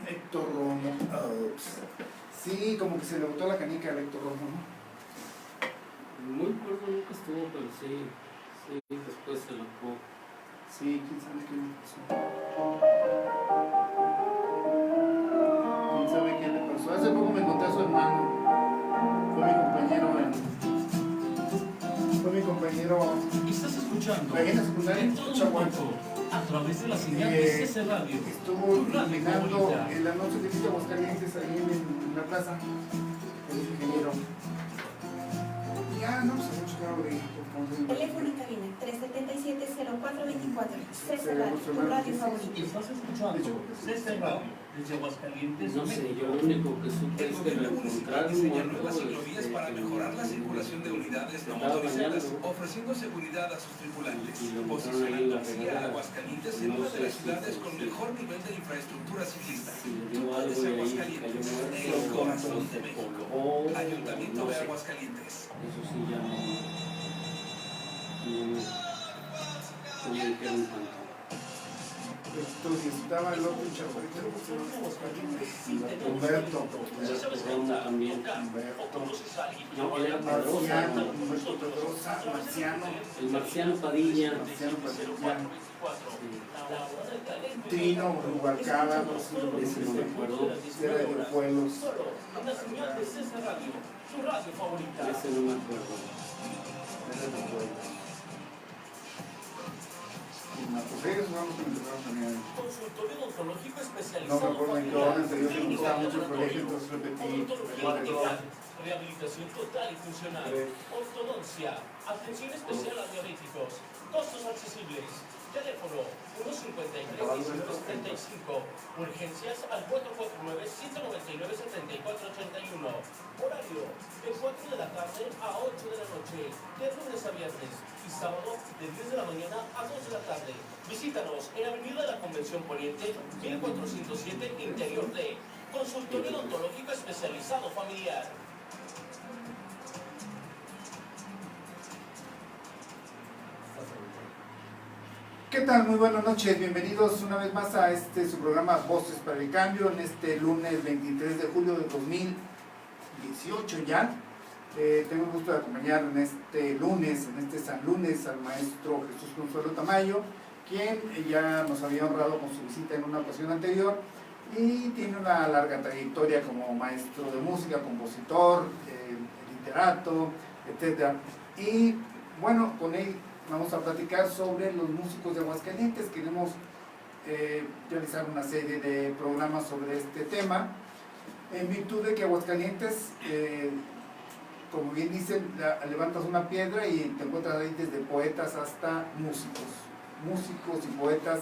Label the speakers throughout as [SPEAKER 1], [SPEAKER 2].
[SPEAKER 1] Héctor Romo. Ups. Sí, como que se le botó la canica al Héctor Romo, ¿no?
[SPEAKER 2] Muy cuerdo nunca estuvo, pero sí, después se lo jugó.
[SPEAKER 1] Sí, quién sabe qué le pasó. Quién sabe qué le pasó. Hace poco me encontré a su hermano. Fue mi compañero.
[SPEAKER 3] Estás escuchando
[SPEAKER 1] ahí en la secundaria, Chahuaco.
[SPEAKER 3] a través de la señal de CC Radio.
[SPEAKER 1] Estuvo iluminando el anuncio que hizo Aguascalientes ahí en la plaza. El ingeniero. Ya, no sé mucho claro de.
[SPEAKER 4] Teléfono en cabina 377-0424. CC Radio, tu radio favorita.
[SPEAKER 3] Estás escuchando CC Radio desde Aguascalientes.
[SPEAKER 2] No sé, yo lo único que supe es que lo encontraron
[SPEAKER 5] diseña nuevas ciclovías para mejorar la circulación de unidades no motorizadas, ofreciendo seguridad a sus tripulantes, posicionando así a Aguascalientes en una de las ciudades con mejor nivel de infraestructura ciclista. Tú puedes Aguascalientes, el corazón de México. Ayuntamiento de Aguascalientes.
[SPEAKER 2] Eso sí, ya no me dijeron tanto.
[SPEAKER 1] Entonces estaba el otro chavalito, Humberto
[SPEAKER 2] También. No, él era
[SPEAKER 1] Marciano,
[SPEAKER 2] Pedrosa.
[SPEAKER 1] Humberto Pedrosa, Marciano.
[SPEAKER 2] El Marciano Padilla.
[SPEAKER 1] Trino Rubalcaba,
[SPEAKER 2] Ese no me acuerdo.
[SPEAKER 1] era de Pueblos.
[SPEAKER 3] La señal de CC Radio, tu radio favorita.
[SPEAKER 2] Ese no me acuerdo.
[SPEAKER 1] Era de Pueblos. Pues ellos vamos a empezar también.
[SPEAKER 3] Consultorio odontológico
[SPEAKER 1] No
[SPEAKER 3] especializado.
[SPEAKER 1] me acuerdo en qué orden, pero yo me gustaba mucho el colegio, entonces repetí.
[SPEAKER 3] Rehabilitación total y funcional. Ortodoncia. Atención especial a diabéticos. Costos accesibles. Teléfono 153-1635. Urgencias al 449-199-7481. Horario de 4 de la tarde a 8 de la noche. De lunes a viernes. Y sábado de 10 de la mañana a 2 de la tarde. Visítanos en Avenida de la Convención Poniente, 1407, Interior D. Consultorio odontológico especializado familiar.
[SPEAKER 1] ¿Qué tal? Muy buenas noches, bienvenidos una vez más a su programa Voces para el Cambio en este lunes 23 de julio de 2018 ya. Tengo el gusto de acompañar en este lunes, en este San Lunes, al maestro Jesús Consuelo Tamayo, quien ya nos había honrado con su visita en una ocasión anterior y tiene una larga trayectoria como maestro de música, compositor, literato, etc. Y bueno, con él vamos a platicar sobre los músicos de Aguascalientes. Queremos realizar una serie de programas sobre este tema, en virtud de que Aguascalientes, como bien dicen, levantas una piedra y te encuentras ahí desde poetas hasta músicos y poetas,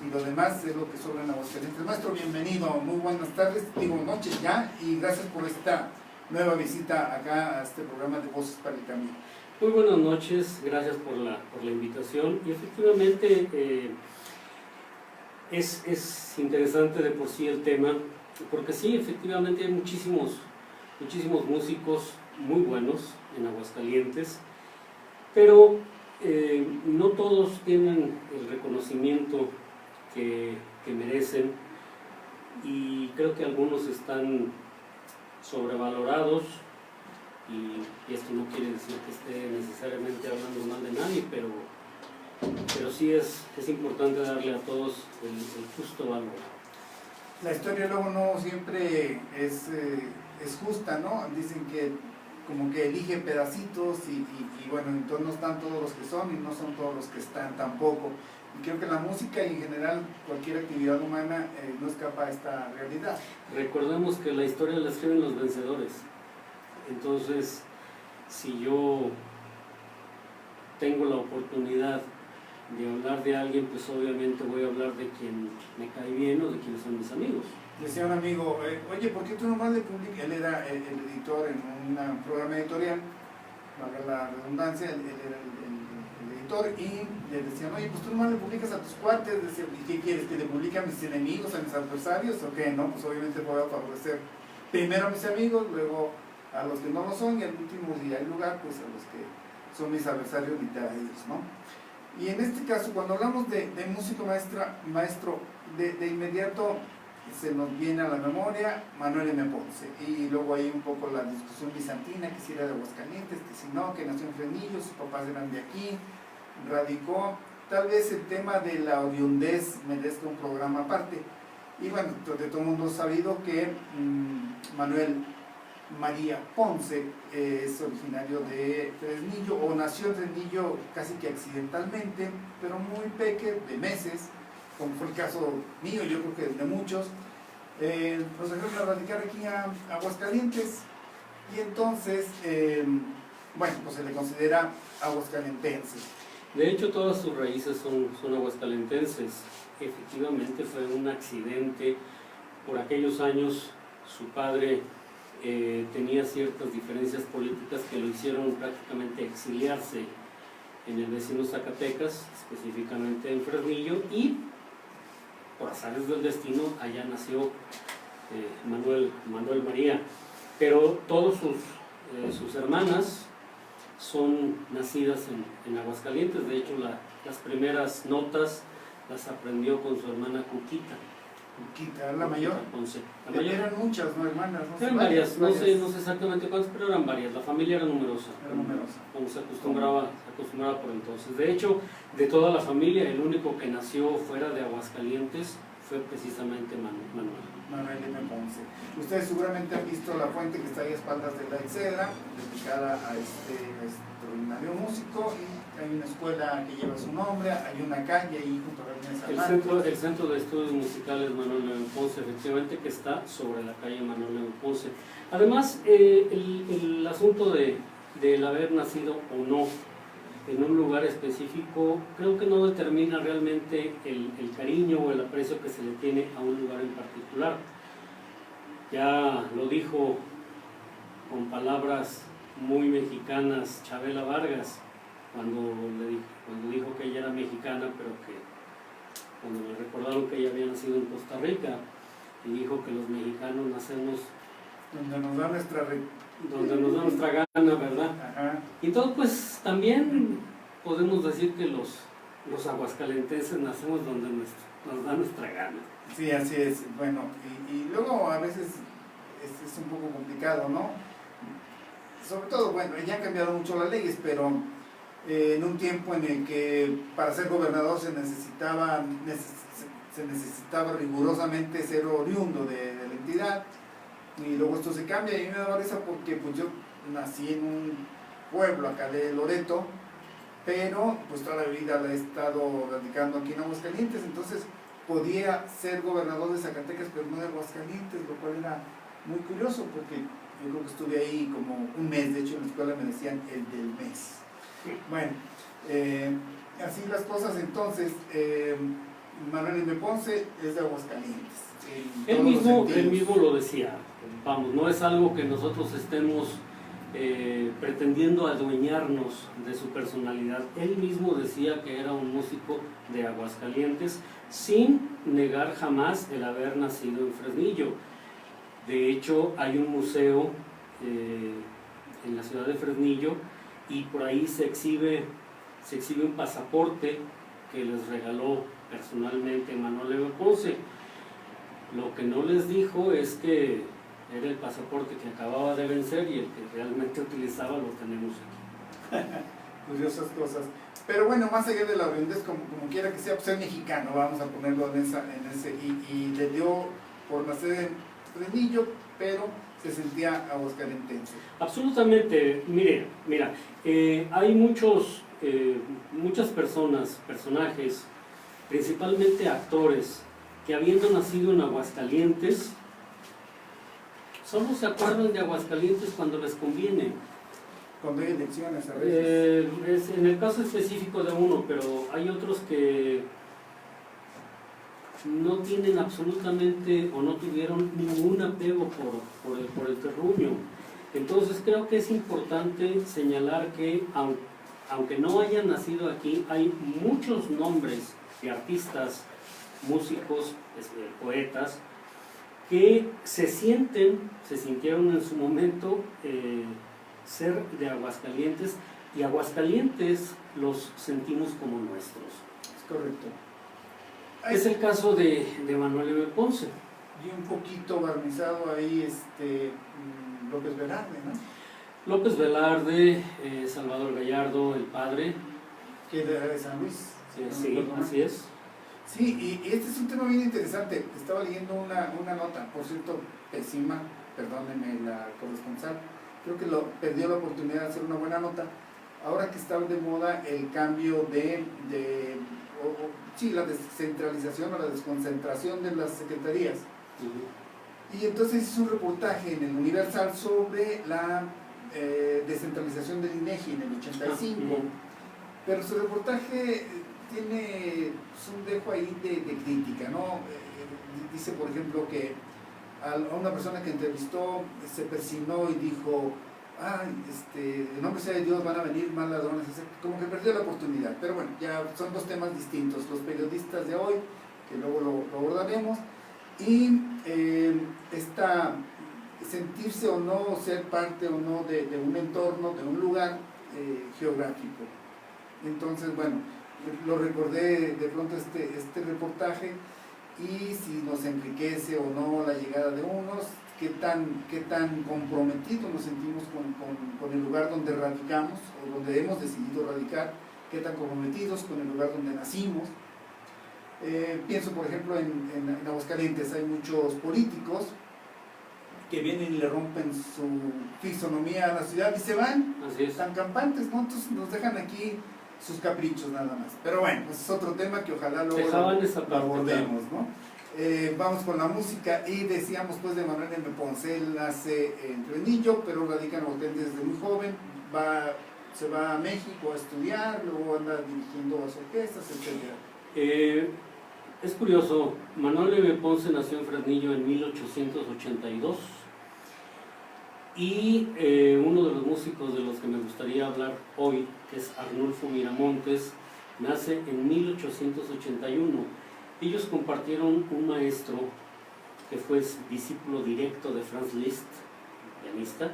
[SPEAKER 1] y lo demás es lo que sobra en Aguascalientes. Maestro, bienvenido, muy buenas tardes, digo noches ya, y gracias por esta nueva visita acá a este programa de Voces para el Cambio.
[SPEAKER 2] Muy buenas noches, gracias por la invitación. Y efectivamente es interesante de por sí el tema, porque sí, efectivamente hay muchísimos músicos muy buenos en Aguascalientes, pero no todos tienen el reconocimiento que merecen, y creo que algunos están sobrevalorados. Y esto no quiere decir que esté necesariamente hablando mal de nadie, pero sí es importante darle a todos el justo valor.
[SPEAKER 1] La historia luego no siempre es justa, ¿no? Dicen que como que elige pedacitos y bueno, entonces no están todos los que son y no son todos los que están tampoco. Y creo que la música y en general cualquier actividad humana no escapa a esta realidad.
[SPEAKER 2] Recordemos que la historia la escriben los vencedores. Entonces, si yo tengo la oportunidad de hablar de alguien, pues obviamente voy a hablar de quien me cae bien o de quienes son mis amigos.
[SPEAKER 1] Decía un amigo, oye, ¿por qué tú nomás le publicas? Él era el editor en un programa editorial, valga la redundancia, él era el editor, y le decían, oye, pues tú nomás le publicas a tus cuates. Decía, ¿y qué quieres? ¿Que le publique a mis enemigos, a mis adversarios? ¿O qué? No, pues obviamente voy a favorecer primero a mis amigos, luego a los que no lo son, y al último, si hay lugar, pues a los que son mis adversarios literarios, ¿no? Y en este caso, cuando hablamos de músico maestro, de inmediato se nos viene a la memoria Manuel M. Ponce, y luego hay un poco la discusión bizantina, que si era de Aguascalientes, que si no, que nació en Fresnillo, sus papás eran de aquí, radicó. Tal vez el tema de la oriundez merezca un programa aparte. Y bueno, de todo el mundo sabido que Manuel María Ponce es originario de Fresnillo, o nació en Fresnillo casi que accidentalmente, pero muy pequeño, de meses, como fue el caso mío, yo creo que de muchos. Nos dejaron a radicar aquí a Aguascalientes, y entonces, bueno, pues se le considera aguascalentense.
[SPEAKER 2] De hecho, todas sus raíces son aguascalentenses. Efectivamente fue un accidente. Por aquellos años su padre tenía ciertas diferencias políticas que lo hicieron prácticamente exiliarse en el vecino Zacatecas, específicamente en Fresnillo, y por azares del destino allá nació Manuel María. Pero todas sus hermanas son nacidas en Aguascalientes. De hecho, las primeras notas las aprendió con su hermana Cuquita.
[SPEAKER 1] Cuquita, la mayor.
[SPEAKER 2] Ponce. La mayor.
[SPEAKER 1] Eran muchas, ¿no, hermanas? No
[SPEAKER 2] Eran varias, no sé exactamente cuántas, pero eran varias. La familia era numerosa.
[SPEAKER 1] Era numerosa.
[SPEAKER 2] Como se acostumbraba por entonces. De hecho, de toda la familia, el único que nació fuera de Aguascalientes fue precisamente Manuel
[SPEAKER 1] M. Ponce. Ustedes seguramente han visto la fuente que está ahí a espaldas de la Excedra, dedicada a este extraordinario músico, y hay una escuela que lleva su nombre, hay una calle ahí junto a la Avenida San Marcos.
[SPEAKER 2] El Centro de Estudios Musicales Manuel M. Ponce, efectivamente, que está sobre la calle Manuel M. Ponce. Además, el asunto del haber nacido o no en un lugar específico, creo que no determina realmente el cariño o el aprecio que se le tiene a un lugar en particular. Ya lo dijo con palabras muy mexicanas Chabela Vargas, cuando dijo que ella era mexicana, pero que cuando le recordaron que ella había nacido en Costa Rica, y dijo que los mexicanos nacemos
[SPEAKER 1] donde nos da
[SPEAKER 2] nuestra gana, ¿verdad?
[SPEAKER 1] Ajá.
[SPEAKER 2] Y entonces, pues también podemos decir que los aguascalentenses nacemos donde nos da nuestra gana.
[SPEAKER 1] Sí, así es. Bueno, y luego a veces es un poco complicado, ¿no? Sobre todo, bueno, ya han cambiado mucho las leyes, pero en un tiempo en el que para ser gobernador se necesitaba rigurosamente ser oriundo de la entidad, y luego esto se cambia. Y a mí me da risa porque pues yo nací en un pueblo acá de Loreto, pero pues toda la vida la he estado radicando aquí en Aguascalientes, entonces podía ser gobernador de Zacatecas pero no de Aguascalientes, lo cual era muy curioso porque yo creo que estuve ahí como un mes. De hecho en la escuela me decían el del mes. Bueno, así las cosas. Entonces Manuel M. Ponce es de Aguascalientes.
[SPEAKER 2] Él mismo lo decía. Vamos, no es algo que nosotros estemos pretendiendo adueñarnos de su personalidad. Él mismo decía que era un músico de Aguascalientes, sin negar jamás el haber nacido en Fresnillo. De hecho, hay un museo en la ciudad de Fresnillo, y por ahí se exhibe un pasaporte que les regaló personalmente Manuel M. Ponce. Lo que no les dijo es que era el pasaporte que acababa de vencer, y el que realmente utilizaba lo tenemos aquí.
[SPEAKER 1] Curiosas cosas. Pero bueno, más allá de la oriundez, como quiera que sea, pues es mexicano, vamos a ponerlo en ese, y le dio por nacer en Fresnillo, pero se sentía aguascalentense.
[SPEAKER 2] Absolutamente. Mira, hay muchas personajes, principalmente actores, que habiendo nacido en Aguascalientes, solo se acuerdan de Aguascalientes cuando les conviene.
[SPEAKER 1] Cuando hay elecciones a veces.
[SPEAKER 2] En el caso específico de uno, pero hay otros que no tienen absolutamente o no tuvieron ningún apego por el terruño. Entonces creo que es importante señalar que aunque no hayan nacido aquí, hay muchos nombres de artistas, músicos, poetas, que se sintieron en su momento ser de Aguascalientes, y Aguascalientes los sentimos como nuestros.
[SPEAKER 1] Es correcto.
[SPEAKER 2] Es el caso de Manuel M. Ponce.
[SPEAKER 1] Y un poquito barnizado ahí López Velarde, ¿no?
[SPEAKER 2] López Velarde, Salvador Gallardo, el padre.
[SPEAKER 1] Que era de San Luis.
[SPEAKER 2] Sí, así es.
[SPEAKER 1] Sí, y este es un tema bien interesante. Estaba leyendo una nota, por cierto, pésima, perdónenme la corresponsal. Creo que perdió la oportunidad de hacer una buena nota. Ahora que está de moda el cambio la descentralización o la desconcentración de las secretarías. Y entonces hizo un reportaje en el Universal sobre la descentralización del INEGI en el 85. Pero su reportaje tiene un dejo ahí de crítica, ¿no? Dice, por ejemplo, que a una persona que entrevistó se persignó y dijo: ay, en nombre sea de Dios van a venir más ladrones, como que perdió la oportunidad. Pero bueno, ya son dos temas distintos, los periodistas de hoy, que luego lo abordaremos, y sentirse o no, ser parte o no de un entorno, de un lugar geográfico. Entonces, bueno, lo recordé de pronto este reportaje, y si nos enriquece o no la llegada de unos, qué tan comprometidos nos sentimos con el lugar donde radicamos o donde hemos decidido radicar, qué tan comprometidos con el lugar donde nacimos. Pienso, por ejemplo, en Aguascalientes hay muchos políticos que vienen y le rompen su fisonomía a la ciudad y se van.
[SPEAKER 2] Así es.
[SPEAKER 1] Tan campantes, ¿no? Entonces nos dejan aquí sus caprichos nada más. Pero bueno, pues es otro tema que ojalá luego lo abordemos, ¿no? Vamos con la música, y decíamos pues de Manuel M. Ponce. Él nace en Fresnillo, pero radica en Aguascalientes desde muy joven. Se va a México a estudiar, luego anda dirigiendo las orquestas, etc.
[SPEAKER 2] Es curioso, Manuel M. Ponce nació en Fresnillo en 1882, y uno de los músicos de los que me gustaría hablar hoy, que es Arnulfo Miramontes, nace en 1881. Ellos compartieron un maestro que fue discípulo directo de Franz Liszt, pianista,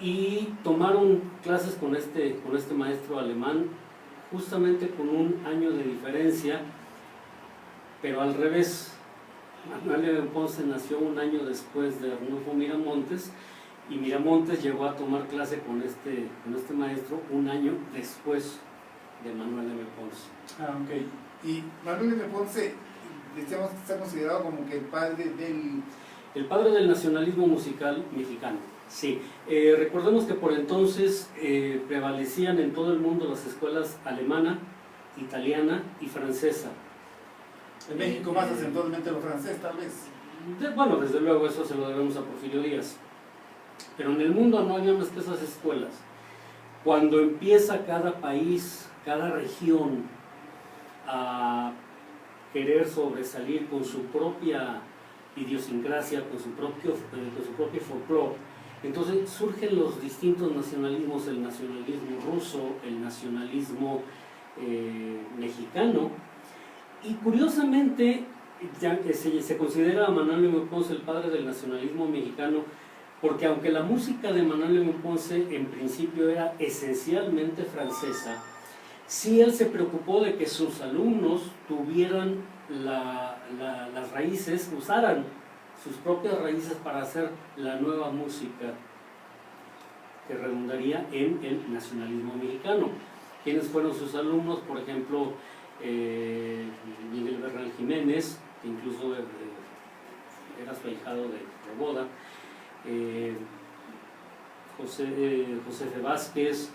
[SPEAKER 2] y tomaron clases con este maestro alemán, justamente con un año de diferencia, pero al revés. Manuel M. Ponce nació un año después de Arnulfo Miramontes, y Miramontes llegó a tomar clase con este maestro un año después de Manuel M. Ponce.
[SPEAKER 1] Ok. Y Manuel M. Ponce, decíamos que está considerado como que el padre
[SPEAKER 2] del nacionalismo musical mexicano. Sí, recordemos que por entonces prevalecían en todo el mundo las escuelas alemana, italiana y francesa.
[SPEAKER 1] En México más acentuadamente lo francés, tal vez.
[SPEAKER 2] Bueno, desde luego eso se lo debemos a Porfirio Díaz. Pero en el mundo no había más que esas escuelas. Cuando empieza cada país, cada región a querer sobresalir con su propia idiosincrasia, con su propio folclore, entonces surgen los distintos nacionalismos: el nacionalismo ruso, el nacionalismo mexicano. Y curiosamente, ya que se considera a Manuel M. Ponce el padre del nacionalismo mexicano, porque aunque la música de Manuel M. Ponce en principio era esencialmente francesa, sí él se preocupó de que sus alumnos tuvieran las raíces, usaran sus propias raíces para hacer la nueva música que redundaría en el nacionalismo mexicano. ¿Quiénes fueron sus alumnos? Por ejemplo, Miguel Bernal Jiménez, que incluso era su ahijado de boda, José F. Vázquez,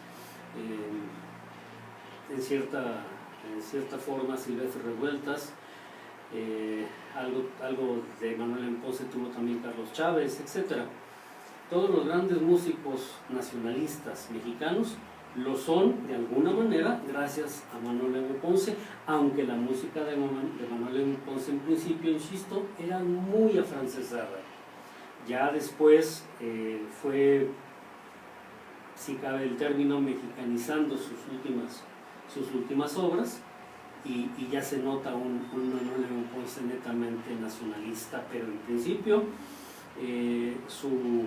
[SPEAKER 2] en cierta forma Silvestre Revueltas, algo de Manuel M. Ponce tuvo también Carlos Chávez, etc. Todos los grandes músicos nacionalistas mexicanos lo son de alguna manera gracias a Manuel M. Ponce, aunque la música de Manuel M. Ponce en principio, insisto, era muy afrancesada. Ya después fue, si cabe el término, mexicanizando sus últimas obras, y ya se nota un Manuel M. Ponce netamente nacionalista, pero en principio su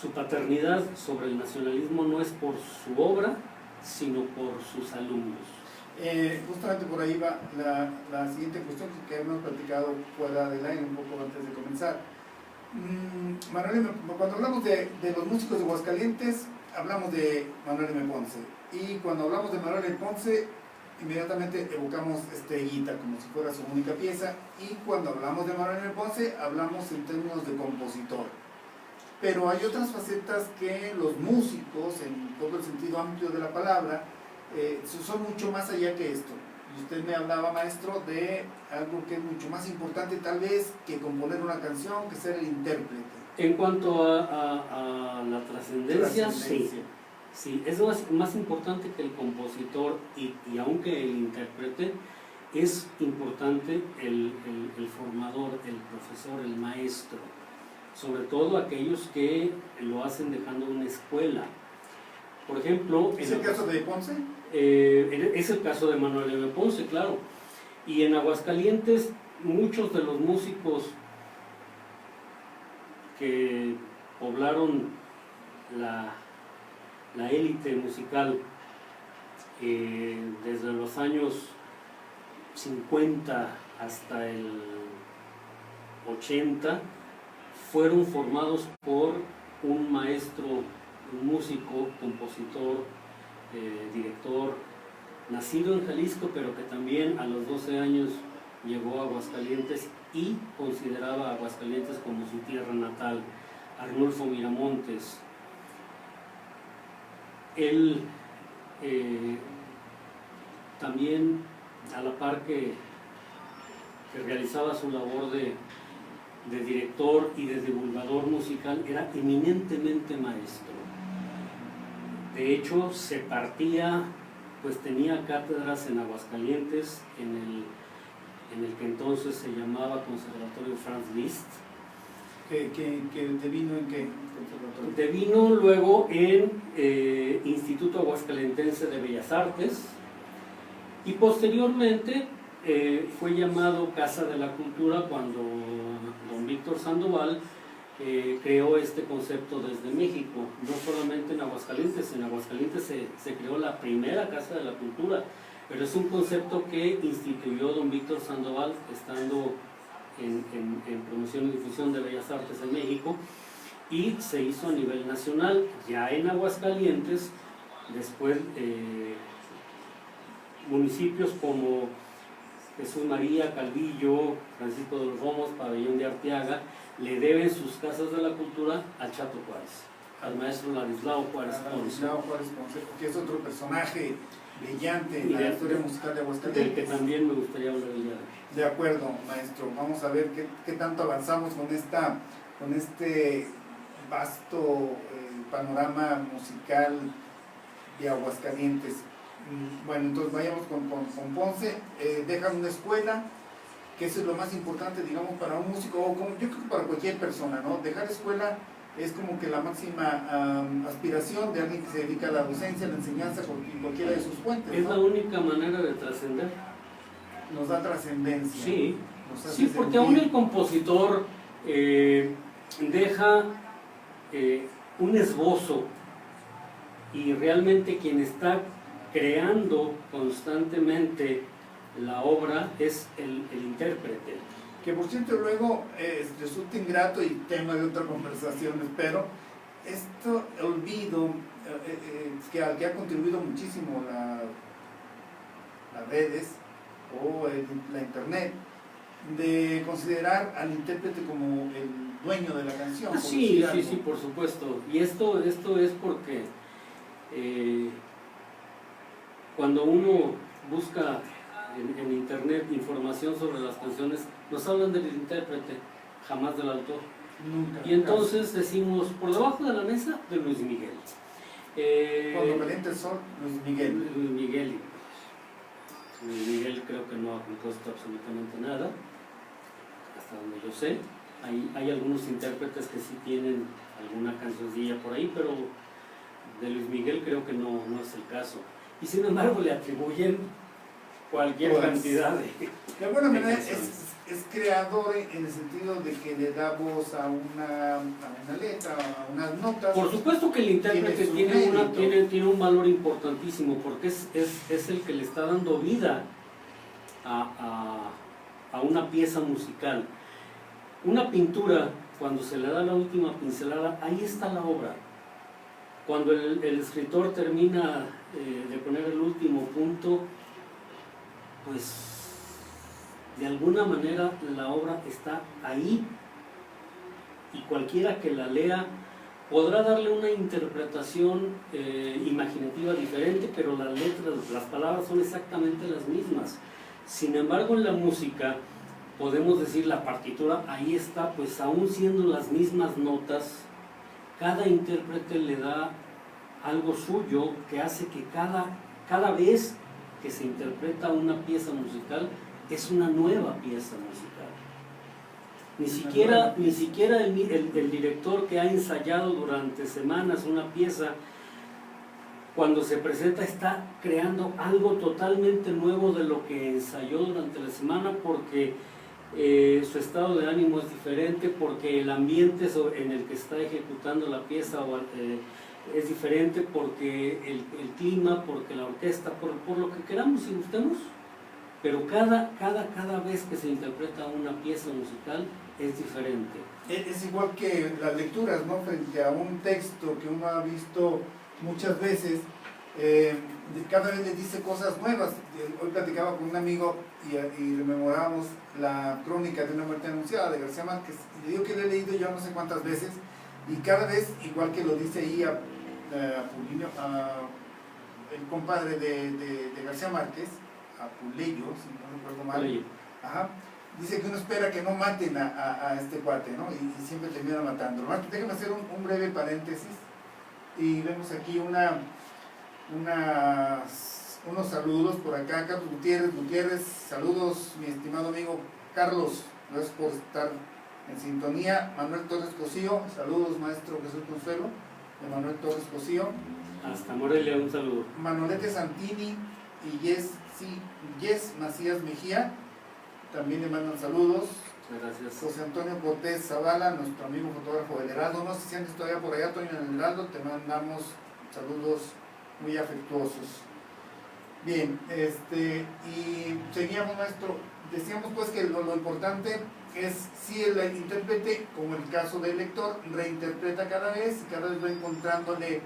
[SPEAKER 2] su paternidad sobre el nacionalismo no es por su obra, sino por sus alumnos.
[SPEAKER 1] Justamente por ahí va la siguiente cuestión que hemos platicado fuera del aire un poco antes de comenzar. Manuel cuando hablamos de los músicos de Aguascalientes, hablamos de Manuel M. Ponce. Y cuando hablamos de Manuel M. Ponce, inmediatamente evocamos Estrellita como si fuera su única pieza. Y cuando hablamos de Manuel M. Ponce, hablamos en términos de compositor. Pero hay otras facetas que los músicos, en todo el sentido amplio de la palabra, son mucho más allá que esto. Y usted me hablaba, maestro, de algo que es mucho más importante tal vez que componer una canción, que ser el intérprete.
[SPEAKER 2] En cuanto a la trascendencia, sí, es más importante que el compositor y aunque el intérprete, es importante el formador, el profesor, el maestro, sobre todo aquellos que lo hacen dejando una escuela. Por ejemplo,
[SPEAKER 1] ¿Es el caso de Ponce?
[SPEAKER 2] Es el caso de Manuel M. Ponce, claro. Y en Aguascalientes, muchos de los músicos que poblaron la élite musical desde los años 50 hasta el 80, fueron formados por un maestro, un músico, compositor, director, nacido en Jalisco, pero que también a los 12 años llegó a Aguascalientes y consideraba a Aguascalientes como su tierra natal, Arnulfo Miramontes. Él también, a la par que realizaba su labor de director y de divulgador musical, era eminentemente maestro. De hecho, se partía, pues tenía cátedras en Aguascalientes, en el que entonces se llamaba Conservatorio Franz Liszt.
[SPEAKER 1] ¿Que devino en qué conservatorio?
[SPEAKER 2] Devino luego en Instituto Aguascalentense de Bellas Artes y posteriormente fue llamado Casa de la Cultura cuando don Víctor Sandoval creó este concepto desde México, no solamente en Aguascalientes se creó la primera Casa de la Cultura, pero es un concepto que instituyó don Víctor Sandoval estando en promoción y difusión de Bellas Artes en México y se hizo a nivel nacional. Ya en Aguascalientes, después municipios como Jesús María, Calvillo, Francisco de los Romos, Pabellón de Arteaga, le deben sus casas de la cultura a Chato Juárez, al maestro Ladislao Juárez Ponce.
[SPEAKER 1] Ladislao Juárez Ponce, que es otro personaje brillante en la historia musical de Aguascalientes.
[SPEAKER 2] Del que también me gustaría hablar el día de hoy.
[SPEAKER 1] De acuerdo, maestro. Vamos a ver qué tanto avanzamos con este vasto panorama musical de Aguascalientes. Bueno, entonces vayamos con Ponce. Dejan una escuela, que eso es lo más importante, digamos, para un músico, o como yo creo que para cualquier persona, ¿no? Dejar escuela es como que la máxima aspiración de alguien que se dedica a la docencia, a la enseñanza, en cualquiera de sus fuentes, ¿no?
[SPEAKER 2] Es la única manera de trascender.
[SPEAKER 1] Nos da trascendencia.
[SPEAKER 2] Sí,
[SPEAKER 1] nos hace
[SPEAKER 2] sí, porque
[SPEAKER 1] sentir.
[SPEAKER 2] aún el compositor deja un esbozo y realmente quien está creando constantemente la obra es el intérprete.
[SPEAKER 1] Que por cierto luego resulta ingrato y tema de otra conversación, espero, esto olvido que ha contribuido muchísimo las redes o la internet, de considerar al intérprete como el dueño de la canción.
[SPEAKER 2] Ah, sí, por supuesto. Y esto es porque cuando uno busca en internet información sobre las canciones, nos hablan del intérprete, jamás del autor.
[SPEAKER 1] Nunca.
[SPEAKER 2] Y entonces decimos, por debajo de la mesa, de Luis Miguel.
[SPEAKER 1] Cuando calienta el sol, Luis Miguel.
[SPEAKER 2] Luis Miguel creo que no ha compuesto absolutamente nada, hasta donde yo sé. Hay algunos intérpretes que sí tienen alguna cancioncilla por ahí, pero de Luis Miguel creo que no es el caso. Y sin embargo le atribuyen cualquier cantidad de
[SPEAKER 1] alguna manera
[SPEAKER 2] canciones.
[SPEAKER 1] es creador en el sentido de que le da voz a una letra, a unas notas.
[SPEAKER 2] Por supuesto que el intérprete tiene un valor importantísimo, porque es el que le está dando vida a una pieza musical. Una pintura, cuando se le da la última pincelada, ahí está la obra. Cuando el escritor termina de poner el último punto, pues de alguna manera la obra está ahí, y cualquiera que la lea podrá darle una interpretación imaginativa diferente, pero las letras, las palabras son exactamente las mismas. Sin embargo, en la música podemos decir la partitura ahí está, pues aún siendo las mismas notas, cada intérprete le da algo suyo que hace que cada vez que se interpreta una pieza musical es una nueva pieza musical. Ni siquiera el director que ha ensayado durante semanas una pieza, cuando se presenta está creando algo totalmente nuevo de lo que ensayó durante la semana, porque su estado de ánimo es diferente, porque el ambiente en el que está ejecutando la pieza es diferente, porque el clima, porque la orquesta, por lo que queramos y gustemos, pero cada vez que se interpreta una pieza musical es diferente.
[SPEAKER 1] Es igual que las lecturas, ¿no? Frente a un texto que uno ha visto muchas veces, cada vez le dice cosas nuevas. Hoy platicaba con un amigo y rememorábamos la crónica de una muerte anunciada de García Márquez, y le digo que lo he leído yo no sé cuántas veces, y cada vez, igual que lo dice ahí el compadre de García Márquez, Apuleyo, si no recuerdo mal, ajá, dice que uno espera que no maten a este cuate, ¿no? Y siempre termina matando. Déjame hacer un breve paréntesis, y vemos aquí unos saludos por acá. Carlos Gutiérrez, saludos mi estimado amigo Carlos, gracias por estar en sintonía. Manuel Torres Cosío, saludos maestro Jesús Consuelo, de Manuel Torres Cosío.
[SPEAKER 2] Hasta Morelia, un saludo.
[SPEAKER 1] Manolete Santini y Yes Macías Mejía, también le mandan saludos.
[SPEAKER 2] Gracias.
[SPEAKER 1] José Antonio Cortés Zavala, nuestro amigo fotógrafo del Heraldo, no sé si antes todavía por allá, Toño, en el Heraldo, te mandamos saludos muy afectuosos. Bien, y seguíamos, maestro, decíamos pues que lo importante es si el intérprete, como el caso del lector, reinterpreta cada vez va encontrándole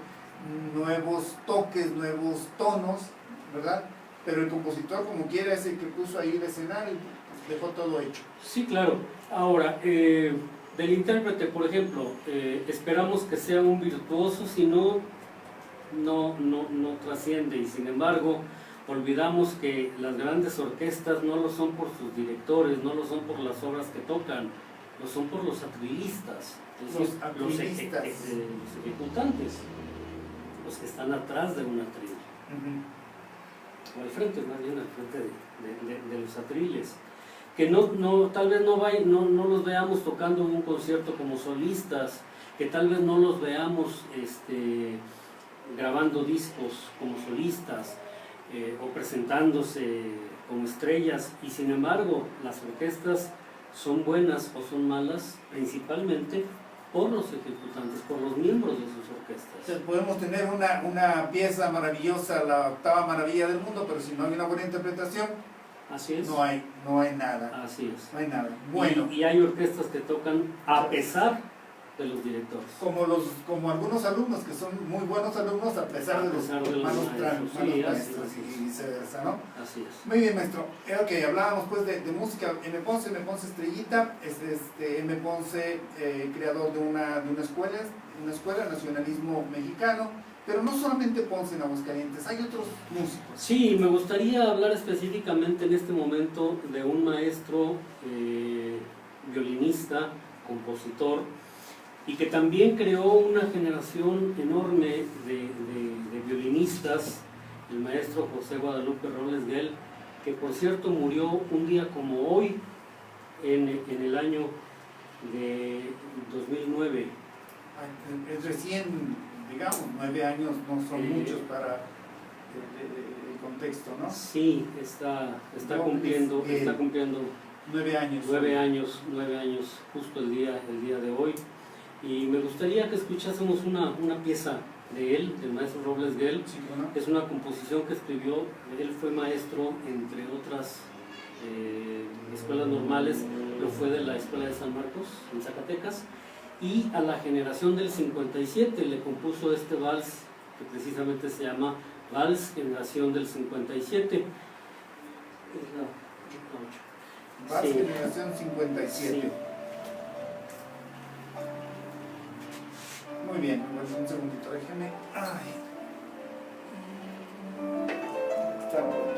[SPEAKER 1] nuevos toques, nuevos tonos, ¿verdad? Pero el compositor, como quiera, es el que puso ahí el escenario, pues dejó todo hecho.
[SPEAKER 2] Sí, claro. Ahora, del intérprete, por ejemplo, esperamos que sea un virtuoso, si no trasciende, y sin embargo olvidamos que las grandes orquestas no lo son por sus directores, no lo son por las obras que tocan, lo son por los atrilistas, los ejecutantes, los que están atrás de un atril, o al frente, más bien al frente de los atriles, que tal vez no los veamos tocando en un concierto como solistas, que tal vez no los veamos grabando discos como solistas, o presentándose como estrellas, y sin embargo las orquestas son buenas o son malas principalmente por los ejecutantes, por los miembros de sus orquestas.
[SPEAKER 1] O sea, podemos tener una pieza maravillosa, la octava maravilla del mundo, pero si no hay una buena interpretación,
[SPEAKER 2] así es,
[SPEAKER 1] no hay nada.
[SPEAKER 2] Así es.
[SPEAKER 1] No hay nada. Bueno,
[SPEAKER 2] y hay orquestas que tocan a pesar de los directores.
[SPEAKER 1] Como algunos alumnos que son muy buenos alumnos a pesar de los malos maestros, y viceversa, ¿no?
[SPEAKER 2] Así es.
[SPEAKER 1] Muy bien, maestro. Ok, hablábamos pues de música. M. Ponce estrellita, M. Ponce, creador de una escuela, nacionalismo mexicano, pero no solamente Ponce en Aguascalientes, hay otros músicos.
[SPEAKER 2] Sí, me gustaría hablar específicamente en este momento de un maestro violinista, compositor, y que también creó una generación enorme de violinistas, el maestro José Guadalupe Robles Guel, que por cierto murió un día como hoy, en el año de 2009.
[SPEAKER 1] Es recién, digamos, 9 años no son muchos para el contexto, ¿no?
[SPEAKER 2] Sí, está cumpliendo
[SPEAKER 1] 9 años.
[SPEAKER 2] 9 años, justo el día de hoy. Y me gustaría que escuchásemos una pieza de él, del maestro Robles Guel.
[SPEAKER 1] Sí, ¿no?
[SPEAKER 2] Es una composición que escribió, él fue maestro, entre otras escuelas normales, lo fue de la Escuela de San Marcos, en Zacatecas, y a la generación del 57 le compuso este vals, que precisamente se llama Vals Generación del 57.
[SPEAKER 1] Vals
[SPEAKER 2] Sí.
[SPEAKER 1] Generación 57.
[SPEAKER 2] Sí.
[SPEAKER 1] Muy bien, pues un segundito, déjeme. Ay. Está bonito.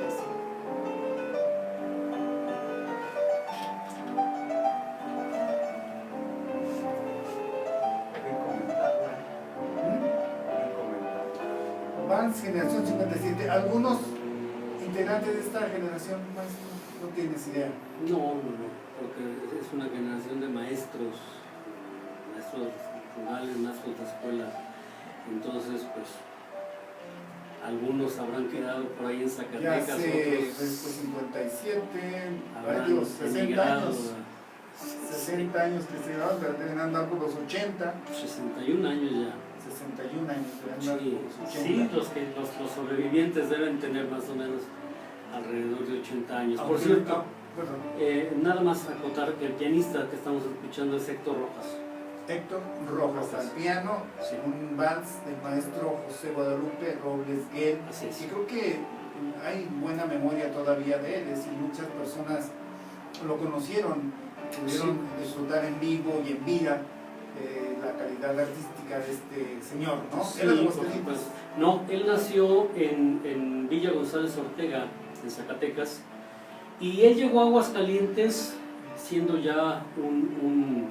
[SPEAKER 1] Vals Generación 57. Algunos integrantes de esta generación, maestro, no tienes idea.
[SPEAKER 2] No, porque es una generación de maestros rurales, maestros de escuela. Entonces, pues, algunos habrán quedado por ahí en
[SPEAKER 1] Ya
[SPEAKER 2] Zacatecas,
[SPEAKER 1] sé,
[SPEAKER 2] otros
[SPEAKER 1] después 57,
[SPEAKER 2] habrán
[SPEAKER 1] varios, 60
[SPEAKER 2] emigrado.
[SPEAKER 1] años. 60 años que se van, pero deben andar por los 80.
[SPEAKER 2] 61 años ya.
[SPEAKER 1] 61 años, deben andar
[SPEAKER 2] Sí,
[SPEAKER 1] por los 80.
[SPEAKER 2] sí, los sobrevivientes deben tener más o menos alrededor de 80 años. Por
[SPEAKER 1] Aunque-
[SPEAKER 2] cierto,
[SPEAKER 1] perdón.
[SPEAKER 2] nada más acotar que el pianista que estamos escuchando es Héctor Rojas.
[SPEAKER 1] Héctor Rojas al piano,
[SPEAKER 2] Sí.
[SPEAKER 1] un vals del maestro José Guadalupe Robles Guel.
[SPEAKER 2] Así es.
[SPEAKER 1] Y creo que hay buena memoria todavía de él, es decir, muchas personas lo conocieron, pudieron disfrutar en vivo y en vida la calidad artística de este señor, ¿no?
[SPEAKER 2] Sí,
[SPEAKER 1] Él es de
[SPEAKER 2] por
[SPEAKER 1] Aguascalientes.
[SPEAKER 2] supuesto. No, él nació en Villa González Ortega, en Zacatecas, y él llegó a Aguascalientes siendo ya un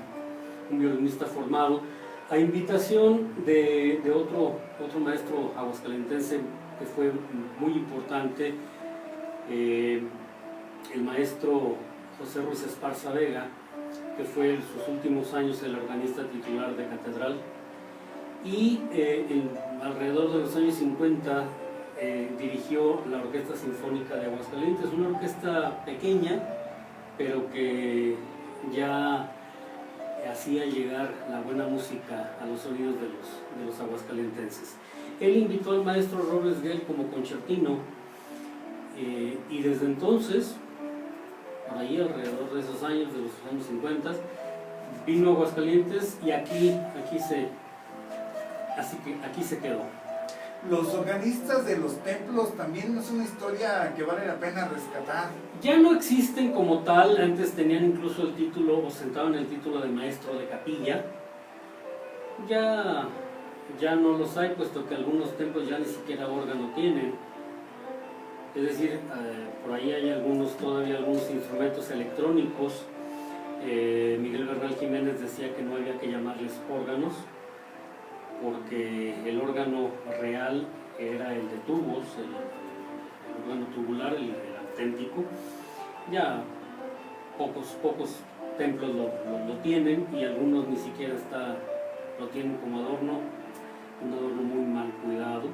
[SPEAKER 2] violinista formado, a invitación de otro maestro aguascalentense que fue muy importante, el maestro José Ruiz Esparza Vega, que fue en sus últimos años el organista titular de Catedral, y alrededor de los años 50 dirigió la Orquesta Sinfónica de Aguascalientes, una orquesta pequeña, pero que ya hacía llegar la buena música a los oídos de los aguascalentenses. Él invitó al maestro Robles Guel como concertino, y desde entonces, por ahí alrededor de esos años, de los años 50, vino a Aguascalientes y aquí se quedó.
[SPEAKER 1] Los organistas de los templos también es una historia que vale la pena rescatar.
[SPEAKER 2] Ya no existen como tal, antes tenían incluso el título, ostentaban el título de maestro de capilla. Ya no los hay, puesto que algunos templos ya ni siquiera órgano tienen. Es decir, por ahí hay todavía algunos instrumentos electrónicos. Miguel Bernal Jiménez decía que no había que llamarles órganos, porque el órgano real era el de tubos, el órgano tubular, el auténtico. Ya pocos templos lo tienen, y algunos ni siquiera lo tienen como adorno, un adorno muy mal cuidado.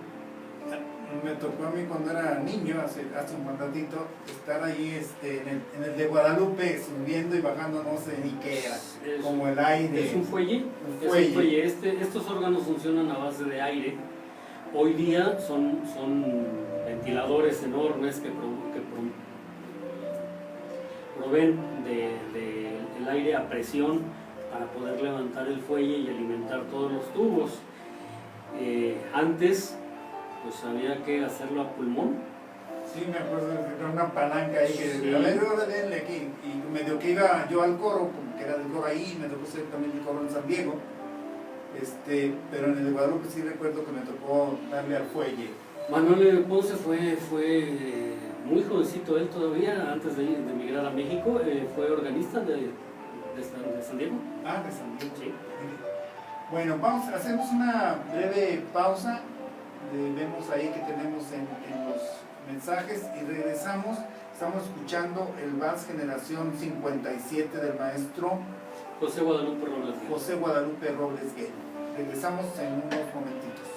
[SPEAKER 1] Me tocó a mí cuando era niño, hace un mandatito, estar ahí en el de Guadalupe, subiendo y bajando, no sé ni qué era, como el aire.
[SPEAKER 2] Es un fuelle.
[SPEAKER 1] Un fuelle.
[SPEAKER 2] Estos órganos funcionan a base de aire. Hoy día son ventiladores enormes que proveen del aire a presión para poder levantar el fuelle y alimentar todos los tubos. Antes, pues había que hacerlo a pulmón.
[SPEAKER 1] Sí, me acuerdo de una palanca ahí que
[SPEAKER 2] Sí.
[SPEAKER 1] a ver, denle aquí. Y medio que iba yo al coro, como que era del coro ahí, me tocó ser también el coro en San Diego. Pero en el de Guadalupe sí recuerdo que me tocó darle al fuelle.
[SPEAKER 2] Manuel Ponce fue muy jovencito, él todavía, antes de emigrar a México, fue organista de San Diego.
[SPEAKER 1] Ah, de San Diego.
[SPEAKER 2] Sí.
[SPEAKER 1] Bueno, hacemos una breve pausa. Vemos ahí que tenemos en los mensajes y regresamos. Estamos escuchando el Vals Generación 57 del maestro
[SPEAKER 2] José Guadalupe Robles.
[SPEAKER 1] José Guadalupe Robles Guel. Regresamos en unos momentitos.